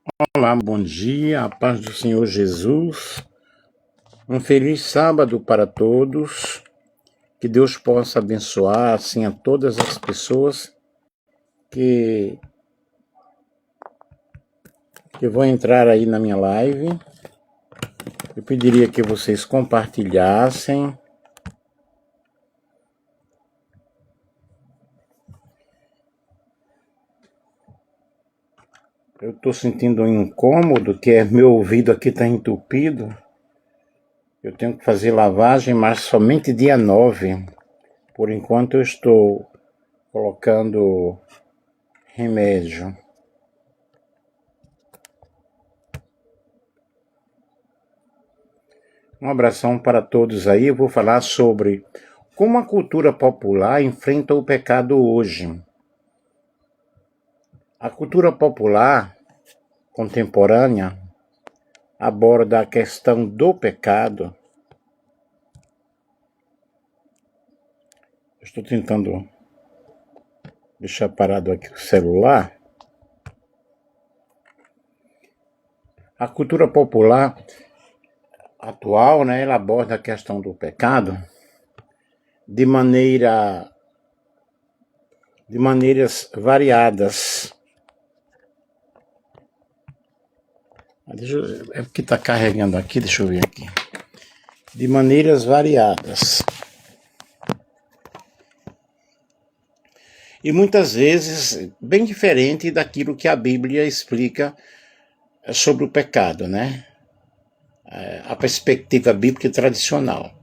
Olá, bom dia, a paz do Senhor Jesus. Um feliz sábado para todos. Que Deus possa abençoar assim a todas as pessoas que vão entrar aí na minha live. Eu pediria que vocês compartilhassem. Eu estou sentindo um incômodo, que meu ouvido aqui está entupido. Eu tenho que fazer lavagem, mas somente dia 9. Por enquanto eu estou colocando remédio. Um abração para todos aí. Eu vou falar sobre como a cultura popular enfrenta o pecado hoje. A cultura popular contemporânea aborda a questão do pecado. Estou tentando deixar parado aqui o celular. A cultura popular atual, ela aborda a questão do pecado de maneiras variadas. É porque está carregando aqui, deixa eu ver aqui. De maneiras variadas. E muitas vezes bem diferente daquilo que a Bíblia explica sobre o pecado, A perspectiva bíblica tradicional.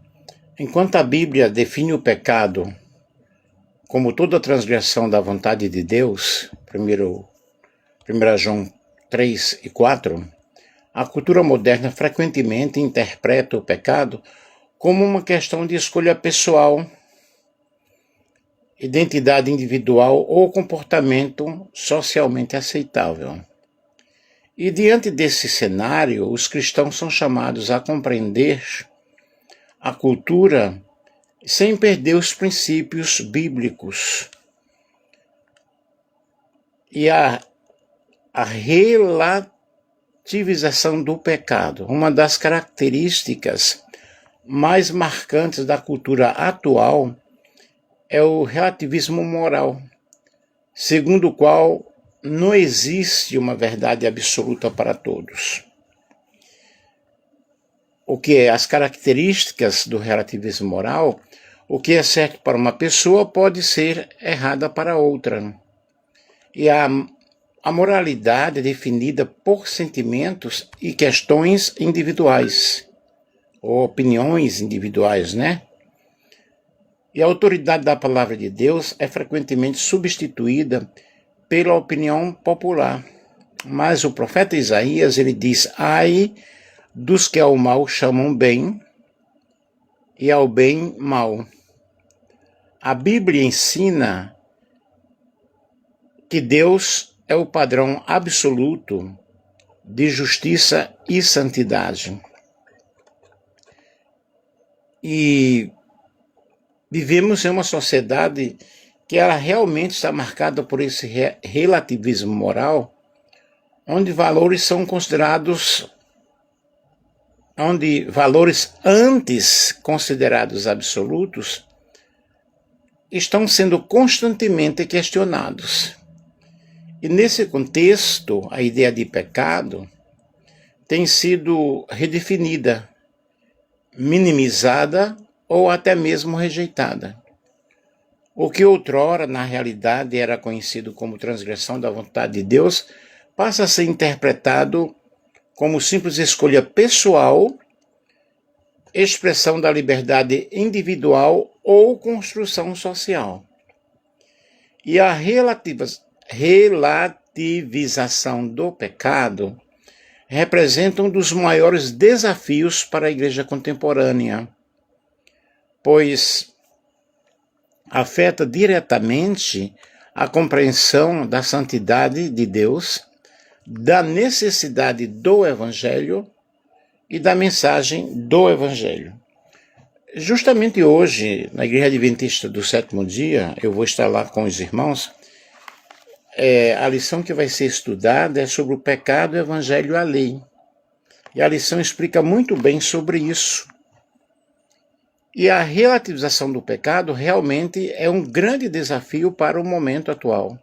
Enquanto a Bíblia define o pecado como toda transgressão da vontade de Deus, 1 João 3 e 4, a cultura moderna frequentemente interpreta o pecado como uma questão de escolha pessoal, identidade individual ou comportamento socialmente aceitável. E diante desse cenário, os cristãos são chamados a compreender a cultura sem perder os princípios bíblicos e a relativização do pecado. Uma das características mais marcantes da cultura atual é o relativismo moral, segundo o qual não existe uma verdade absoluta para todos. O que é as características do relativismo moral? O que é certo para uma pessoa pode ser errada para outra. E a moralidade é definida por sentimentos e questões individuais, ou opiniões individuais, E a autoridade da palavra de Deus é frequentemente substituída pela opinião popular. Mas o profeta Isaías, ele diz: ai dos que ao mal chamam bem e ao bem mal. A Bíblia ensina que Deus é o padrão absoluto de justiça e santidade. E vivemos em uma sociedade que ela realmente está marcada por esse relativismo moral, onde valores são considerados, onde valores antes considerados absolutos estão sendo constantemente questionados. E nesse contexto, a ideia de pecado tem sido redefinida, minimizada ou até mesmo rejeitada. O que outrora, na realidade, era conhecido como transgressão da vontade de Deus, passa a ser interpretado como simples escolha pessoal, expressão da liberdade individual ou construção social. E a relativização do pecado representa um dos maiores desafios para a igreja contemporânea, pois afeta diretamente a compreensão da santidade de Deus, da necessidade do Evangelho e da mensagem do Evangelho. Justamente hoje, na Igreja Adventista do Sétimo Dia, eu vou estar lá com os irmãos, a lição que vai ser estudada é sobre o pecado, o evangelho e a lei. E a lição explica muito bem sobre isso. E a relativização do pecado realmente é um grande desafio para o momento atual.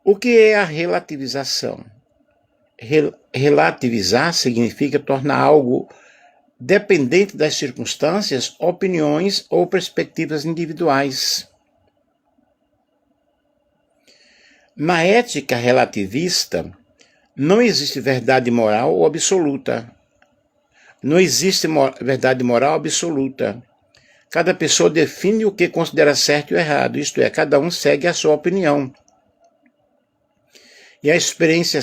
O que é a relativização? Relativizar significa tornar algo dependente das circunstâncias, opiniões ou perspectivas individuais. Na ética relativista, não existe verdade moral ou absoluta. Não existe verdade moral absoluta. Cada pessoa define o que considera certo e errado, isto é, cada um segue a sua opinião. E a experiência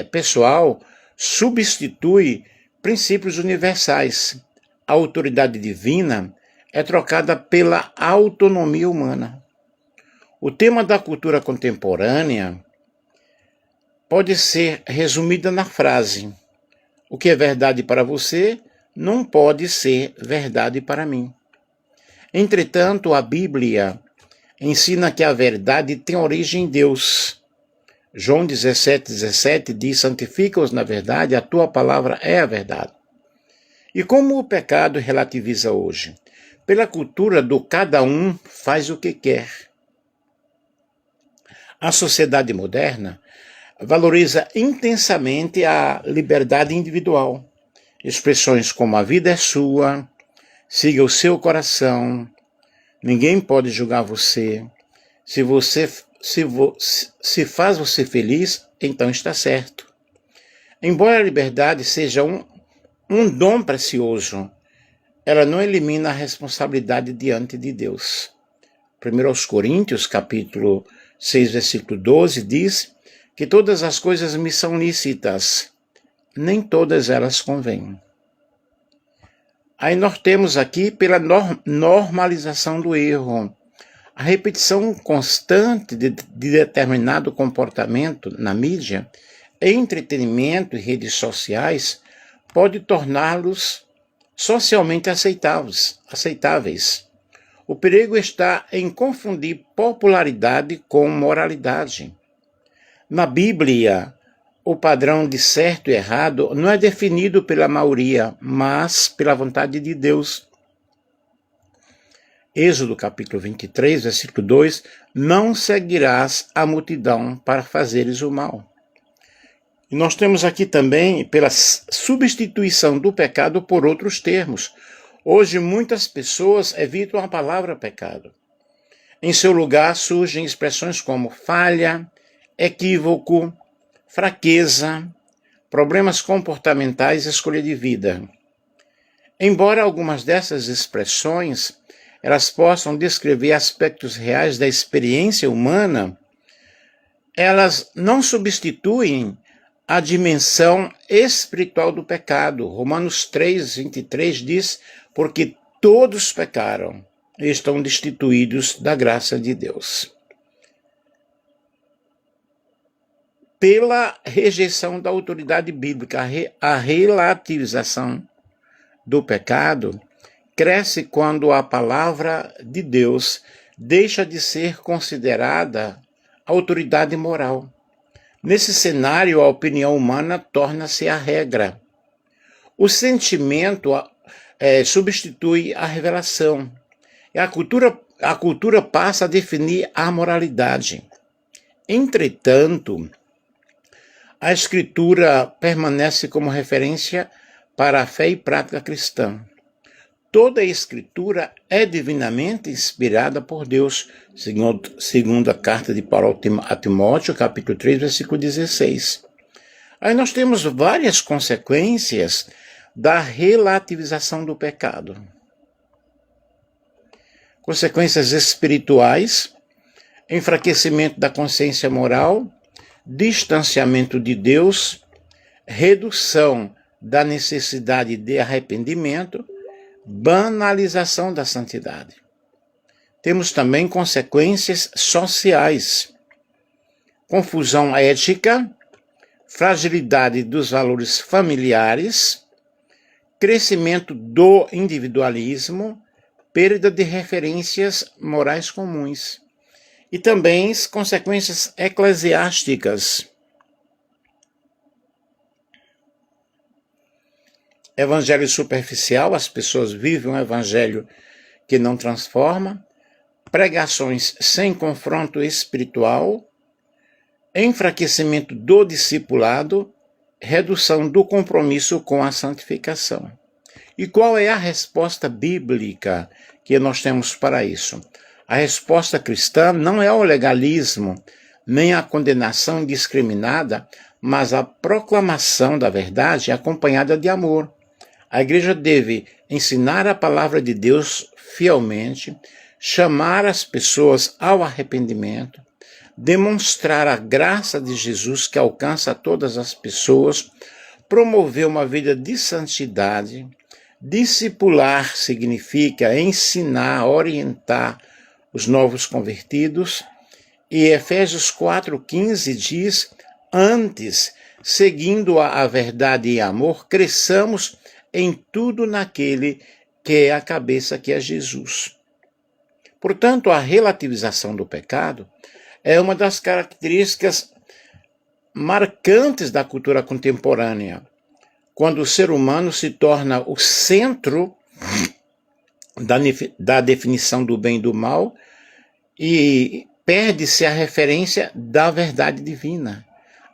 pessoal substitui princípios universais. A autoridade divina é trocada pela autonomia humana. O tema da cultura contemporânea pode ser resumido na frase: o que é verdade para você não pode ser verdade para mim. Entretanto, a Bíblia ensina que a verdade tem origem em Deus. João 17:17 diz: santifica-os na verdade, a tua palavra é a verdade. E como o pecado relativiza hoje? Pela cultura do cada um faz o que quer. A sociedade moderna valoriza intensamente a liberdade individual. Expressões como a vida é sua, siga o seu coração, ninguém pode julgar você. Se faz você feliz, então está certo. Embora a liberdade seja um dom precioso, ela não elimina a responsabilidade diante de Deus. 1 Coríntios, capítulo 6, versículo 12, diz que todas as coisas me são lícitas, nem todas elas convêm. Aí nós temos aqui pela normalização do erro. A repetição constante de determinado comportamento na mídia, entretenimento e redes sociais pode torná-los socialmente aceitáveis. O perigo está em confundir popularidade com moralidade. Na Bíblia, o padrão de certo e errado não é definido pela maioria, mas pela vontade de Deus. Êxodo capítulo 23, versículo 2, não seguirás a multidão para fazeres o mal. E nós temos aqui também pela substituição do pecado por outros termos. Hoje muitas pessoas evitam a palavra pecado. Em seu lugar surgem expressões como falha, equívoco, fraqueza, problemas comportamentais e escolha de vida. Embora algumas dessas expressões elas possam descrever aspectos reais da experiência humana, elas não substituem a dimensão espiritual do pecado. Romanos 3, 23 diz: porque todos pecaram e estão destituídos da graça de Deus. Pela rejeição da autoridade bíblica, a relativização do pecado cresce quando a palavra de Deus deixa de ser considerada autoridade moral. Nesse cenário, a opinião humana torna-se a regra. O sentimento substitui a revelação. E a cultura passa a definir a moralidade. Entretanto, a Escritura permanece como referência para a fé e prática cristã. Toda a Escritura é divinamente inspirada por Deus, segundo a carta de Paulo a Timóteo, capítulo 3, versículo 16. Aí nós temos várias consequências da relativização do pecado. Consequências espirituais, enfraquecimento da consciência moral, distanciamento de Deus, redução da necessidade de arrependimento, banalização da santidade. Temos também consequências sociais, confusão ética, fragilidade dos valores familiares, crescimento do individualismo, perda de referências morais comuns. e também as consequências eclesiásticas. Evangelho superficial, as pessoas vivem um evangelho que não transforma, pregações sem confronto espiritual, enfraquecimento do discipulado, redução do compromisso com a santificação. E qual é a resposta bíblica que nós temos para isso? A resposta cristã não é o legalismo, nem a condenação indiscriminada, mas a proclamação da verdade acompanhada de amor. A igreja deve ensinar a palavra de Deus fielmente, chamar as pessoas ao arrependimento, demonstrar a graça de Jesus que alcança todas as pessoas, promover uma vida de santidade. Discipular significa ensinar, orientar os novos convertidos. E Efésios 4,15 diz: antes, seguindo a verdade e amor, cresçamos em tudo naquele que é a cabeça, que é Jesus. Portanto, a relativização do pecado é uma das características marcantes da cultura contemporânea, quando o ser humano se torna o centro da definição do bem e do mal e perde-se a referência da verdade divina.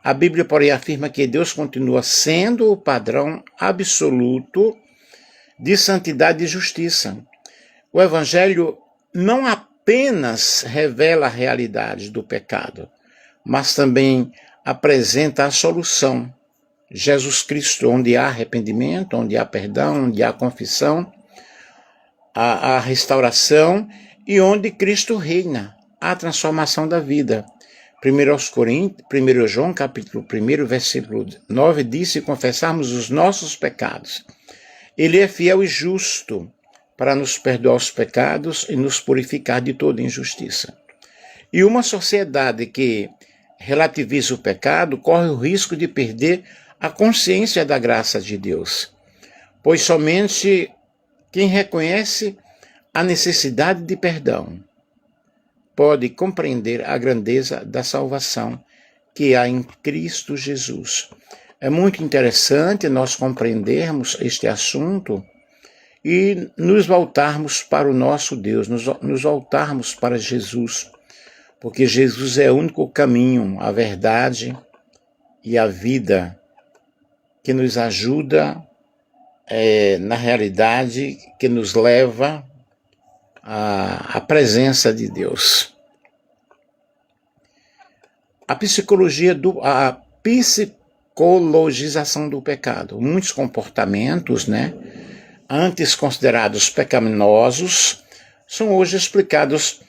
A Bíblia, porém, afirma que Deus continua sendo o padrão absoluto de santidade e justiça. O Evangelho não apenas revela a realidade do pecado, mas também apresenta a solução. Jesus Cristo, onde há arrependimento, onde há perdão, onde há confissão, há restauração, e onde Cristo reina, há transformação da vida. 1 João, capítulo 1, versículo 9, diz: se confessarmos os nossos pecados, Ele é fiel e justo para nos perdoar os pecados e nos purificar de toda injustiça. E uma sociedade que relativiza o pecado corre o risco de perder a consciência da graça de Deus, pois somente quem reconhece a necessidade de perdão pode compreender a grandeza da salvação que há em Cristo Jesus. É muito interessante nós compreendermos este assunto e nos voltarmos para o nosso Deus, nos voltarmos para Jesus, porque Jesus é o único caminho, a verdade e a vida que nos ajuda, na realidade, que nos leva à presença de Deus. A psicologização do pecado. Muitos comportamentos, antes considerados pecaminosos, são hoje explicados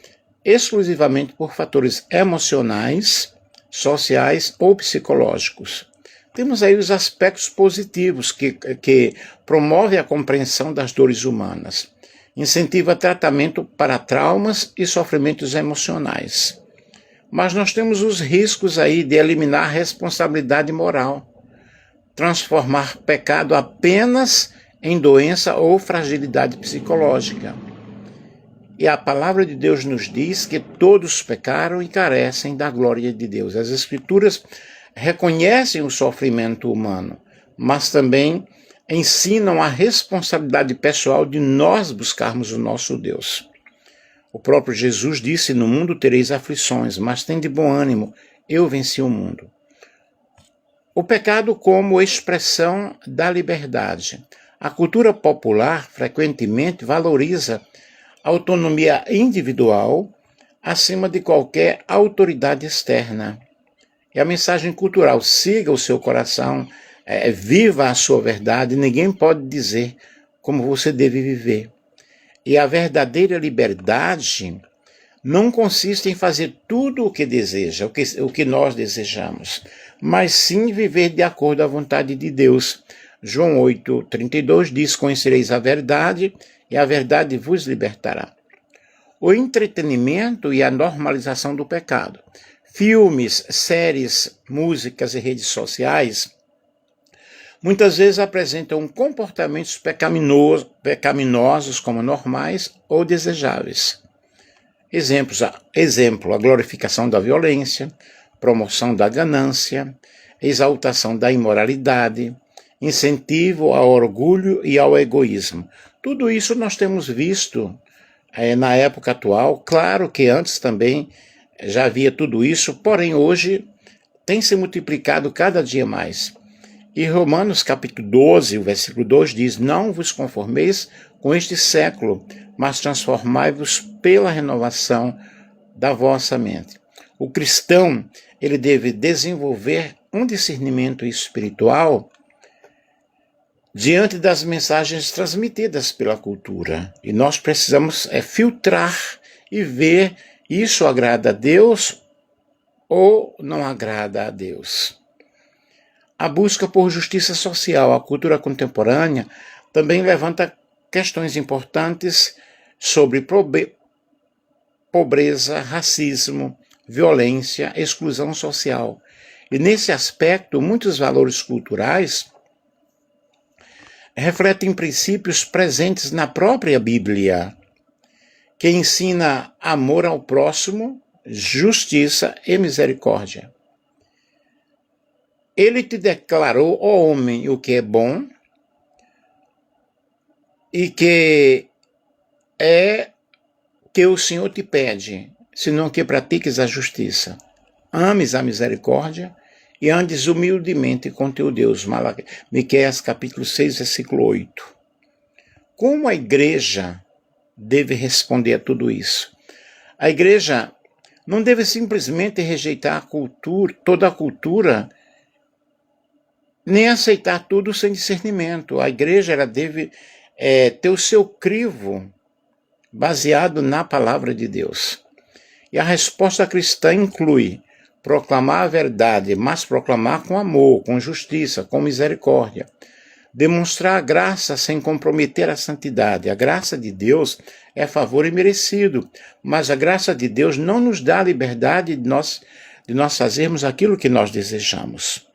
exclusivamente por fatores emocionais, sociais ou psicológicos. Temos aí os aspectos positivos que promovem a compreensão das dores humanas, incentiva tratamento para traumas e sofrimentos emocionais. Mas nós temos os riscos aí de eliminar a responsabilidade moral, transformar pecado apenas em doença ou fragilidade psicológica. E a palavra de Deus nos diz que todos pecaram e carecem da glória de Deus. As Escrituras reconhecem o sofrimento humano, mas também ensinam a responsabilidade pessoal de nós buscarmos o nosso Deus. O próprio Jesus disse: no mundo tereis aflições, mas tende bom ânimo, eu venci o mundo. O pecado como expressão da liberdade. A cultura popular frequentemente valoriza a autonomia individual acima de qualquer autoridade externa. E a mensagem cultural: siga o seu coração, viva a sua verdade, ninguém pode dizer como você deve viver. E a verdadeira liberdade não consiste em fazer tudo o que deseja, o que nós desejamos, mas sim viver de acordo à vontade de Deus. João 8,32 diz: conhecereis a verdade e a verdade vos libertará. O entretenimento e a normalização do pecado. Filmes, séries, músicas e redes sociais muitas vezes apresentam comportamentos pecaminosos como normais ou desejáveis. Exemplo, a glorificação da violência, promoção da ganância, exaltação da imoralidade, incentivo ao orgulho e ao egoísmo. Tudo isso nós temos visto na época atual. Claro que antes também já havia tudo isso, porém hoje tem se multiplicado cada dia mais. E Romanos capítulo 12, o versículo 2 diz: não vos conformeis com este século, mas transformai-vos pela renovação da vossa mente. O cristão, ele deve desenvolver um discernimento espiritual diante das mensagens transmitidas pela cultura. E nós precisamos filtrar e ver: isso agrada a Deus ou não agrada a Deus. A busca por justiça social, a cultura contemporânea, também levanta questões importantes sobre pobreza, racismo, violência, exclusão social. E nesse aspecto, muitos valores culturais refletem princípios presentes na própria Bíblia, que ensina amor ao próximo, justiça e misericórdia. Ele te declarou, ó homem, o que é bom e que é que o Senhor te pede, senão que pratiques a justiça, ames a misericórdia e andes humildemente com teu Deus. Miqueias capítulo 6, versículo 8. Como a igreja deve responder a tudo isso? A igreja não deve simplesmente rejeitar a cultura, toda a cultura, nem aceitar tudo sem discernimento. A igreja ela deve ter o seu crivo baseado na palavra de Deus. E a resposta cristã inclui proclamar a verdade, mas proclamar com amor, com justiça, com misericórdia. Demonstrar a graça sem comprometer a santidade. A graça de Deus é favor imerecido, mas a graça de Deus não nos dá a liberdade de nós fazermos aquilo que nós desejamos.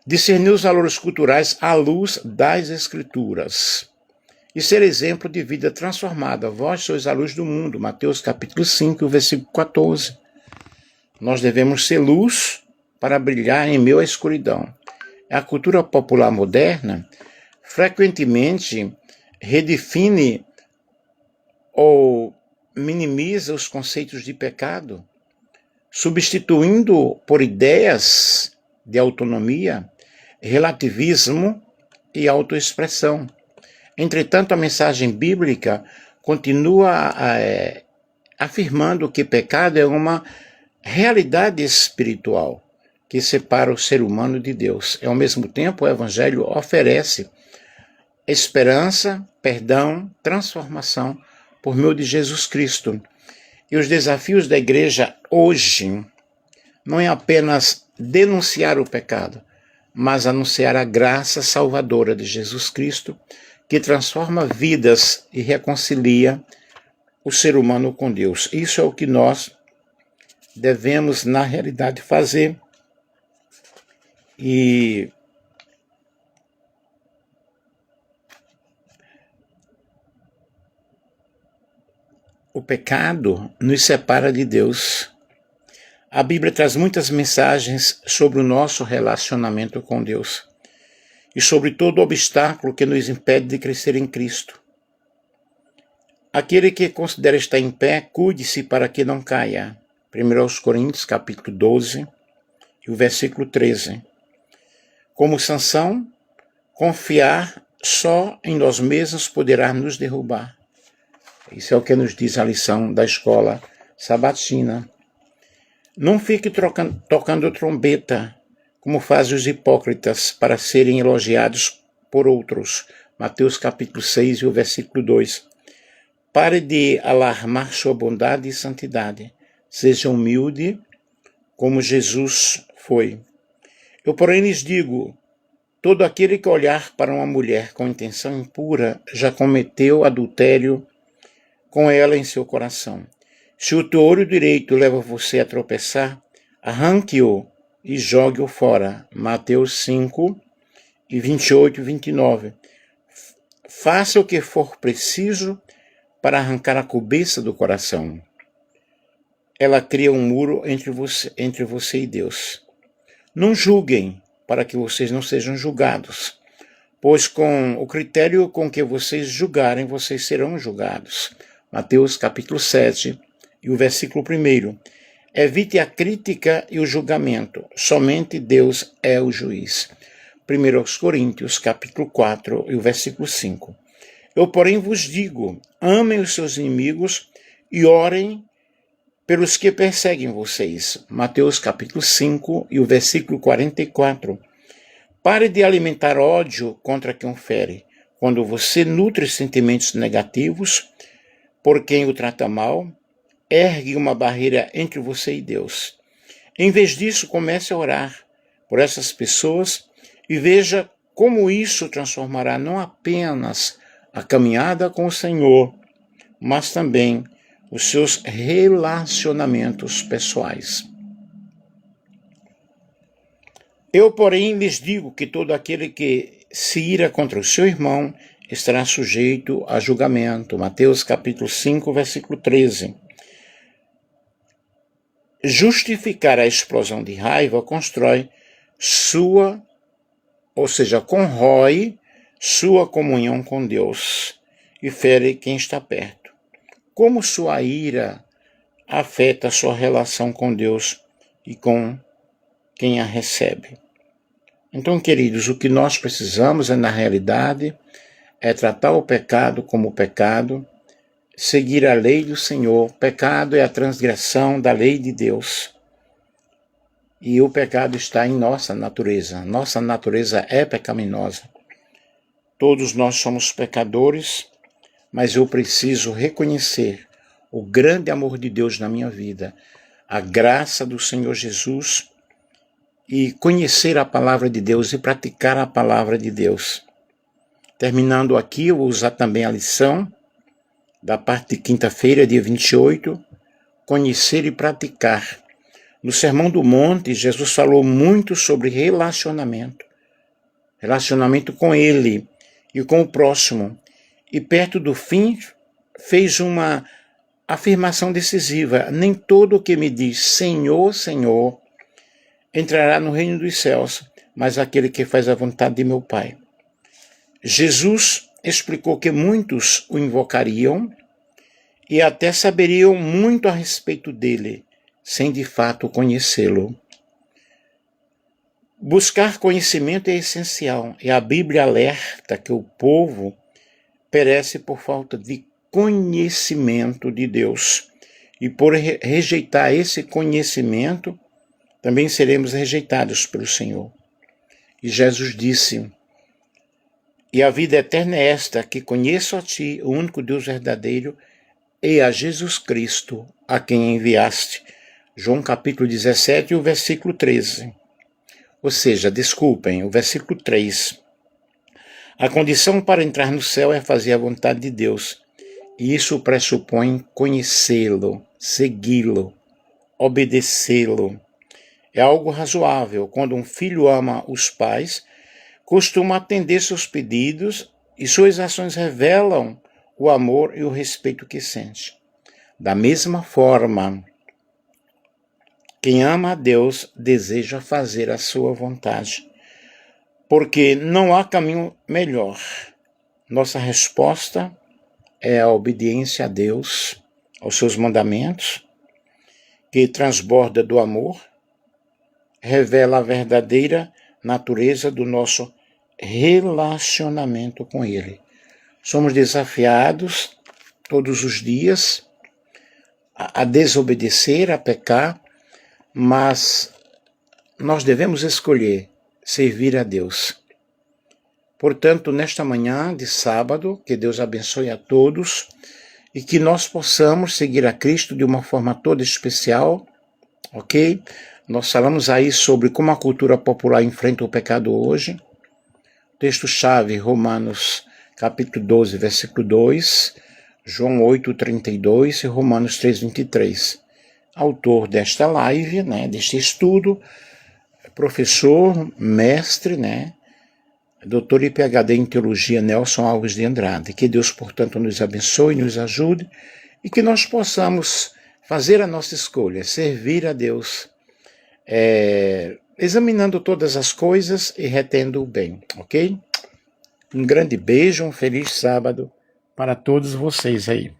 Discernir os valores culturais à luz das Escrituras e ser exemplo de vida transformada. Vós sois a luz do mundo. Mateus capítulo 5, versículo 14. Nós devemos ser luz para brilhar em meio à escuridão. A cultura popular moderna frequentemente redefine ou minimiza os conceitos de pecado, substituindo por ideias de autonomia, relativismo e autoexpressão. Entretanto, a mensagem bíblica continua afirmando que pecado é uma realidade espiritual que separa o ser humano de Deus. E, ao mesmo tempo, o Evangelho oferece esperança, perdão, transformação por meio de Jesus Cristo. E os desafios da igreja hoje não é apenas denunciar o pecado, mas anunciar a graça salvadora de Jesus Cristo, que transforma vidas e reconcilia o ser humano com Deus. Isso é o que nós devemos, na realidade, fazer. E o pecado nos separa de Deus. A Bíblia traz muitas mensagens sobre o nosso relacionamento com Deus e sobre todo obstáculo que nos impede de crescer em Cristo. Aquele que considera estar em pé, cuide-se para que não caia. 1 Coríntios capítulo 12 e o versículo 13. Como Sansão, confiar só em nós mesmos poderá nos derrubar. Isso é o que nos diz a lição da escola sabatina. Não fique tocando trombeta, como fazem os hipócritas, para serem elogiados por outros. Mateus capítulo 6 e o versículo 2. Pare de alarmar sua bondade e santidade. Seja humilde, como Jesus foi. Eu, porém, lhes digo, todo aquele que olhar para uma mulher com intenção impura já cometeu adultério com ela em seu coração. Se o teu olho direito leva você a tropeçar, arranque-o e jogue-o fora. Mateus 5, e 28 e 29. Faça o que for preciso para arrancar a cobiça do coração. Ela cria um muro entre você e Deus. Não julguem, para que vocês não sejam julgados, pois com o critério com que vocês julgarem, vocês serão julgados. Mateus capítulo 7 e o versículo 1. Evite a crítica e o julgamento, somente Deus é o juiz. 1 Coríntios capítulo 4 e o versículo 5. Eu, porém, vos digo, amem os seus inimigos e orem pelos que perseguem vocês. Mateus capítulo 5 e o versículo 44. Pare de alimentar ódio contra quem o fere. Quando você nutre sentimentos negativos por quem o trata mal, ergue uma barreira entre você e Deus. Em vez disso, comece a orar por essas pessoas e veja como isso transformará não apenas a caminhada com o Senhor, mas também os seus relacionamentos pessoais. Eu, porém, lhes digo que todo aquele que se ira contra o seu irmão estará sujeito a julgamento. Mateus capítulo 5, versículo 13. Justificar a explosão de raiva corrói sua comunhão com Deus e fere quem está perto. Como sua ira afeta a sua relação com Deus e com quem a recebe? Então, queridos, o que nós precisamos na realidade, é tratar o pecado como pecado, seguir a lei do Senhor. Pecado é a transgressão da lei de Deus. E o pecado está em nossa natureza. Nossa natureza é pecaminosa. Todos nós somos pecadores, mas eu preciso reconhecer o grande amor de Deus na minha vida, a graça do Senhor Jesus, e conhecer a palavra de Deus e praticar a palavra de Deus. Terminando aqui, eu vou usar também a lição da parte de quinta-feira, dia 28, conhecer e praticar. No Sermão do Monte, Jesus falou muito sobre relacionamento com Ele e com o próximo. E perto do fim, fez uma afirmação decisiva: nem todo o que me diz Senhor, Senhor, entrará no reino dos céus, mas aquele que faz a vontade de meu Pai. Jesus explicou que muitos o invocariam e até saberiam muito a respeito dele, sem de fato conhecê-lo. Buscar conhecimento é essencial, e a Bíblia alerta que o povo perece por falta de conhecimento de Deus. E por rejeitar esse conhecimento, também seremos rejeitados pelo Senhor. E Jesus disse: e a vida eterna é esta, que conheço a ti, o único Deus verdadeiro, e a Jesus Cristo, a quem enviaste. João capítulo 17, o versículo 13. Ou seja, o versículo 3. A condição para entrar no céu é fazer a vontade de Deus. E isso pressupõe conhecê-lo, segui-lo, obedecê-lo. É algo razoável. Quando um filho ama os pais, costuma atender seus pedidos e suas ações revelam o amor e o respeito que sente. Da mesma forma, quem ama a Deus deseja fazer a sua vontade, porque não há caminho melhor. Nossa resposta é a obediência a Deus, aos seus mandamentos, que transborda do amor, revela a verdadeira natureza do nosso relacionamento com Ele. Somos desafiados todos os dias a desobedecer, a pecar, mas nós devemos escolher servir a Deus. Portanto, nesta manhã de sábado, que Deus abençoe a todos e que nós possamos seguir a Cristo de uma forma toda especial, ok? Nós falamos aí sobre como a cultura popular enfrenta o pecado hoje. Texto-chave, Romanos capítulo 12, versículo 2, João 8, 32 e Romanos 3, 23. Autor desta live, deste estudo, professor, mestre, doutor e PhD em Teologia, Nelson Alves de Andrade. Que Deus, portanto, nos abençoe, nos ajude e que nós possamos fazer a nossa escolha, servir a Deus, examinando todas as coisas e retendo o bem, ok? Um grande beijo, um feliz sábado para todos vocês aí.